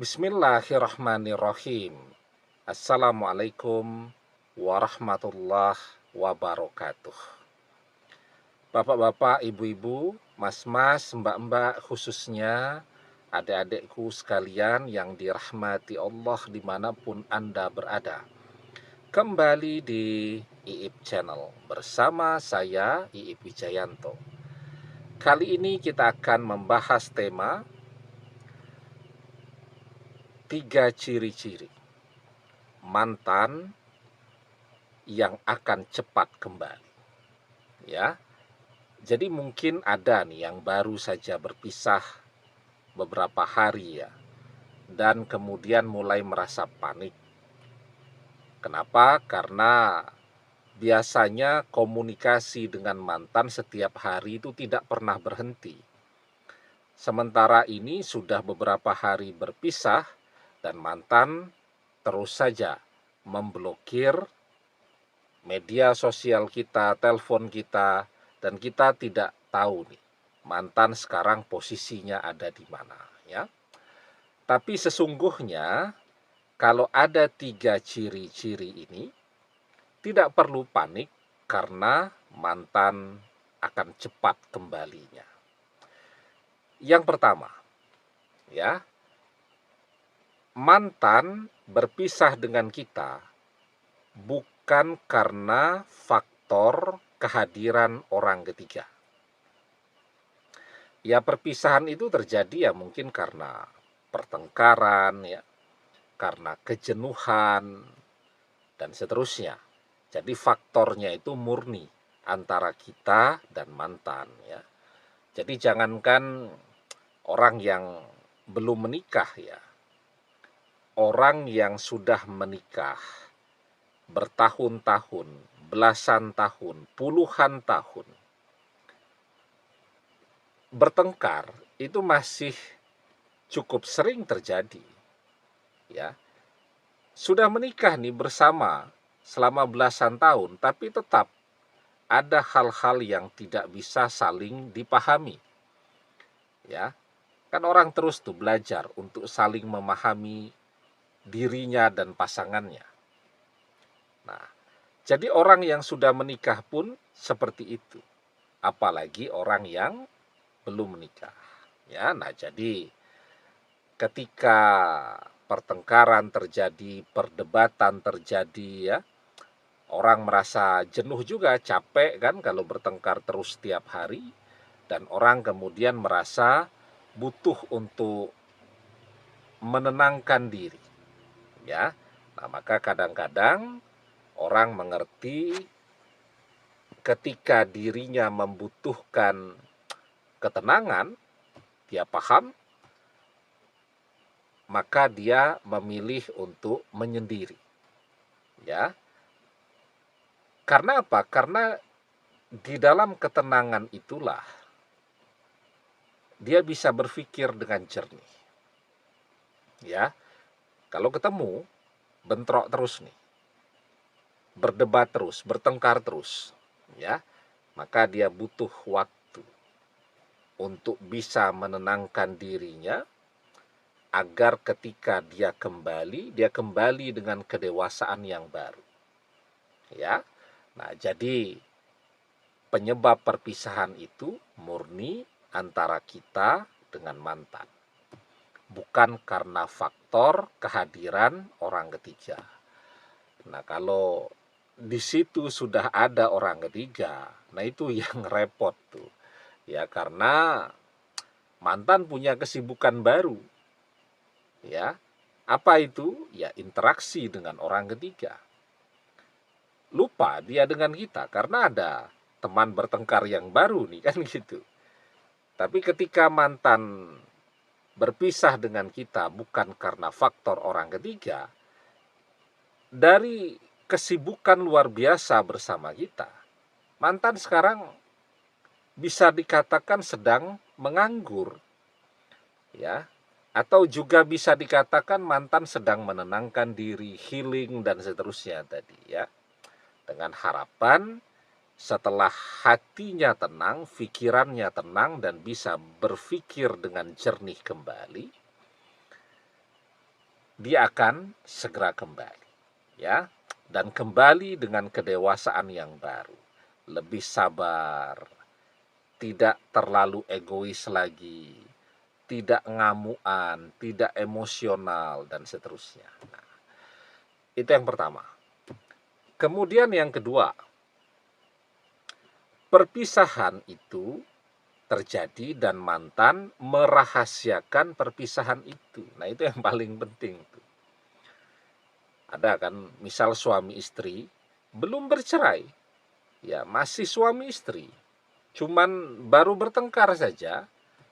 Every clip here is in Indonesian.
Bismillahirrahmanirrahim. Assalamualaikum warahmatullahi wabarakatuh. Bapak-bapak, ibu-ibu, mas-mas, mbak-mbak, khususnya adik-adikku sekalian yang dirahmati Allah dimanapun Anda berada. Kembali di Iip Channel bersama saya, Iip Wijayanto. Kali ini kita akan membahas tema 3 ciri-ciri mantan yang akan cepat kembali. Ya, jadi mungkin ada nih yang baru saja berpisah beberapa hari ya, dan kemudian mulai merasa panik. Kenapa? Karena biasanya komunikasi dengan mantan setiap hari itu tidak pernah berhenti. Sementara ini sudah beberapa hari berpisah dan mantan terus saja memblokir media sosial kita, telepon kita, dan kita tidak tahu nih mantan sekarang posisinya ada di mana ya. Tapi sesungguhnya kalau ada 3 ciri-ciri ini tidak perlu panik karena mantan akan cepat kembalinya. Yang pertama ya, mantan berpisah dengan kita bukan karena faktor kehadiran orang ketiga. Ya, perpisahan itu terjadi ya mungkin karena pertengkaran ya, karena kejenuhan dan seterusnya. Jadi faktornya itu murni antara kita dan mantan ya. Jadi jangankan orang yang belum menikah ya, orang yang sudah menikah bertahun-tahun, belasan tahun, puluhan tahun, bertengkar itu masih cukup sering terjadi. Ya, sudah menikah nih bersama selama belasan tahun, tapi tetap ada hal-hal yang tidak bisa saling dipahami. Ya, kan orang terus tuh belajar untuk saling memahami dirinya dan pasangannya. Nah, jadi orang yang sudah menikah pun seperti itu, apalagi orang yang belum menikah. Ya, nah jadi ketika pertengkaran terjadi, perdebatan terjadi ya, orang merasa jenuh juga, capek kan kalau bertengkar terus setiap hari, dan orang kemudian merasa butuh untuk menenangkan diri. Ya, nah maka kadang-kadang orang mengerti ketika dirinya membutuhkan ketenangan, dia paham, maka dia memilih untuk menyendiri. Ya. Karena apa? Karena di dalam ketenangan itulah dia bisa berpikir dengan jernih. Ya. Kalau ketemu bentrok terus nih, berdebat terus, bertengkar terus, ya, maka dia butuh waktu untuk bisa menenangkan dirinya agar ketika dia kembali dengan kedewasaan yang baru. Ya. Nah, jadi penyebab perpisahan itu murni antara kita dengan mantan. Bukan karena faktor kehadiran orang ketiga. Nah, kalau di situ sudah ada orang ketiga, nah itu yang repot tuh. Ya, karena mantan punya kesibukan baru. Ya. Apa itu? Ya, interaksi dengan orang ketiga. Lupa dia dengan kita karena ada teman bertengkar yang baru nih kan gitu. Tapi ketika mantan berpisah dengan kita bukan karena faktor orang ketiga, dari kesibukan luar biasa bersama kita, mantan sekarang bisa dikatakan sedang menganggur. Ya, atau juga bisa dikatakan mantan sedang menenangkan diri, healing dan seterusnya tadi ya. Dengan harapan setelah hatinya tenang, pikirannya tenang dan bisa berpikir dengan jernih kembali, dia akan segera kembali, ya, dan kembali dengan kedewasaan yang baru, lebih sabar, tidak terlalu egois lagi, tidak ngamuan, tidak emosional, dan seterusnya. Nah, itu yang pertama. Kemudian yang kedua, perpisahan itu terjadi dan mantan merahasiakan perpisahan itu. Nah, itu yang paling penting tuh. Ada kan, misal suami istri belum bercerai, ya masih suami istri, cuman baru bertengkar saja.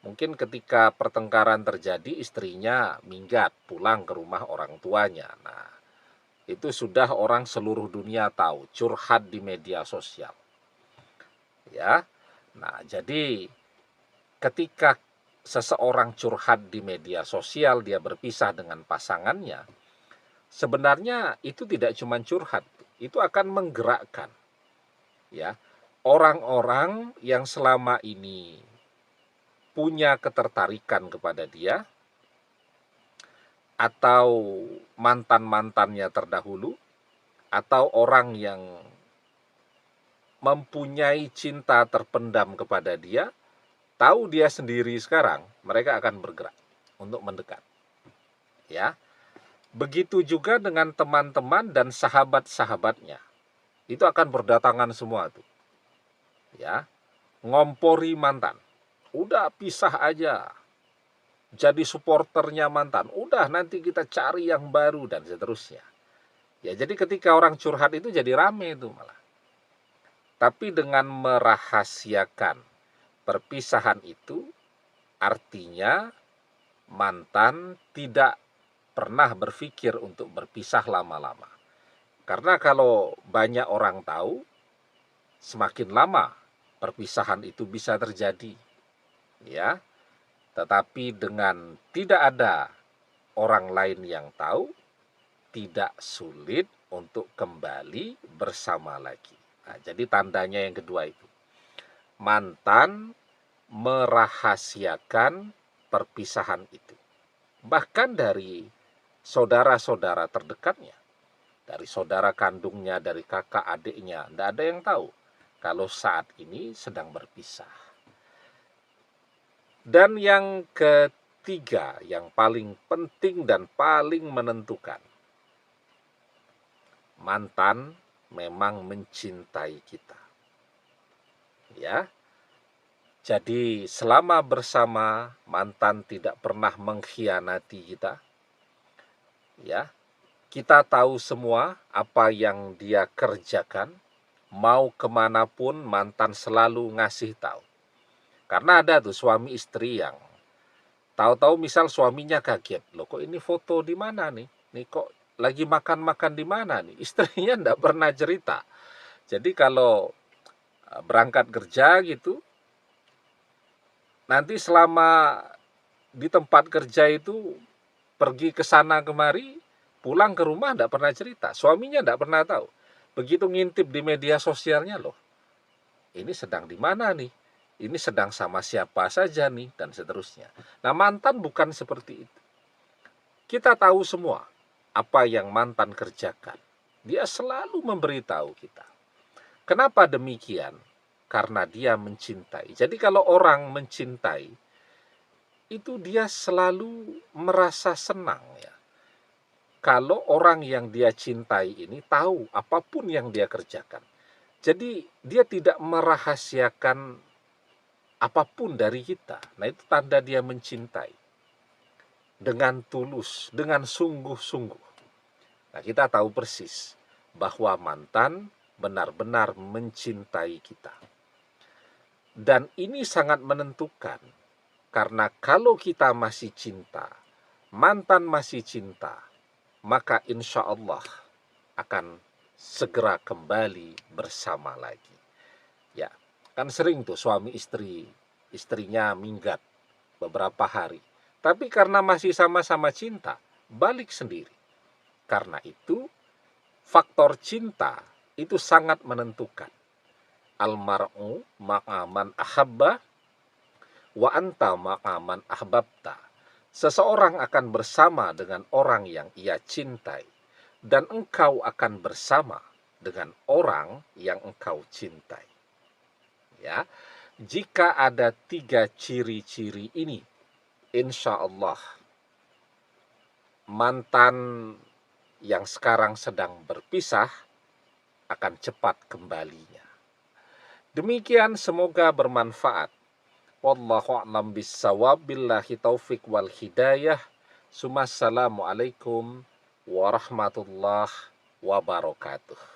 Mungkin ketika pertengkaran terjadi, istrinya minggat pulang ke rumah orang tuanya. Nah, itu sudah orang seluruh dunia tahu, curhat di media sosial. Ya. Nah, jadi ketika seseorang curhat di media sosial, dia berpisah dengan pasangannya, sebenarnya itu tidak cuma curhat, itu akan menggerakkan, ya, orang-orang yang selama ini punya ketertarikan kepada dia atau mantan-mantannya terdahulu atau orang yang mempunyai cinta terpendam kepada dia, tahu dia sendiri sekarang, mereka akan bergerak untuk mendekat. Ya. Begitu juga dengan teman-teman dan sahabat-sahabatnya. Itu akan berdatangan semua tuh. Ya. Ngompori mantan. Udah pisah aja. Jadi supporternya mantan. Udah nanti kita cari yang baru dan seterusnya. Ya, jadi ketika orang curhat itu jadi rame itu malah. Tapi dengan merahasiakan perpisahan itu, artinya mantan tidak pernah berpikir untuk berpisah lama-lama. Karena kalau banyak orang tahu, semakin lama perpisahan itu bisa terjadi. Ya. Tetapi dengan tidak ada orang lain yang tahu, tidak sulit untuk kembali bersama lagi. Nah, jadi tandanya yang kedua itu. Mantan merahasiakan perpisahan itu. Bahkan dari saudara-saudara terdekatnya, dari saudara kandungnya, dari kakak adiknya, tidak ada yang tahu kalau saat ini sedang berpisah. Dan yang ketiga, yang paling penting dan paling menentukan, mantan memang mencintai kita. Ya. Jadi selama bersama, mantan tidak pernah mengkhianati kita. Ya. Kita tahu semua apa yang dia kerjakan, mau kemanapun mantan selalu ngasih tahu. Karena ada tuh suami istri yang tahu-tahu misal suaminya kaget, loh kok ini foto di mana nih? Nih kok lagi makan-makan di mana nih? Istrinya enggak pernah cerita. Jadi kalau berangkat kerja gitu, nanti selama di tempat kerja itu pergi ke sana kemari, pulang ke rumah enggak pernah cerita. Suaminya enggak pernah tahu. Begitu ngintip di media sosialnya, loh, ini sedang di mana nih? Ini sedang sama siapa saja nih, dan seterusnya. Nah, mantan bukan seperti itu. Kita tahu semua apa yang mantan kerjakan. Dia selalu memberitahu kita. Kenapa demikian? Karena dia mencintai. Jadi kalau orang mencintai, itu dia selalu merasa senang, ya. Kalau orang yang dia cintai ini tahu apapun yang dia kerjakan. Jadi dia tidak merahasiakan apapun dari kita. Nah, itu tanda dia mencintai. Dengan tulus, dengan sungguh-sungguh. Nah, kita tahu persis bahwa mantan benar-benar mencintai kita. Dan ini sangat menentukan. Karena kalau kita masih cinta, mantan masih cinta, maka insya Allah akan segera kembali bersama lagi. Ya, kan sering tuh suami istri, istrinya minggat beberapa hari. Tapi karena masih sama-sama cinta, balik sendiri. Karena itu, faktor cinta itu sangat menentukan. Almar'u ma'aman ahabba wa anta ma'aman ahbabta. Seseorang akan bersama dengan orang yang ia cintai, dan engkau akan bersama dengan orang yang engkau cintai. Ya, jika ada 3 ciri-ciri ini, insya Allah mantan yang sekarang sedang berpisah akan cepat kembalinya. Demikian, semoga bermanfaat. Wallahu a'lam bissawab, billahi taufik wal hidayah. Assalamualaikum warahmatullahi wabarakatuh.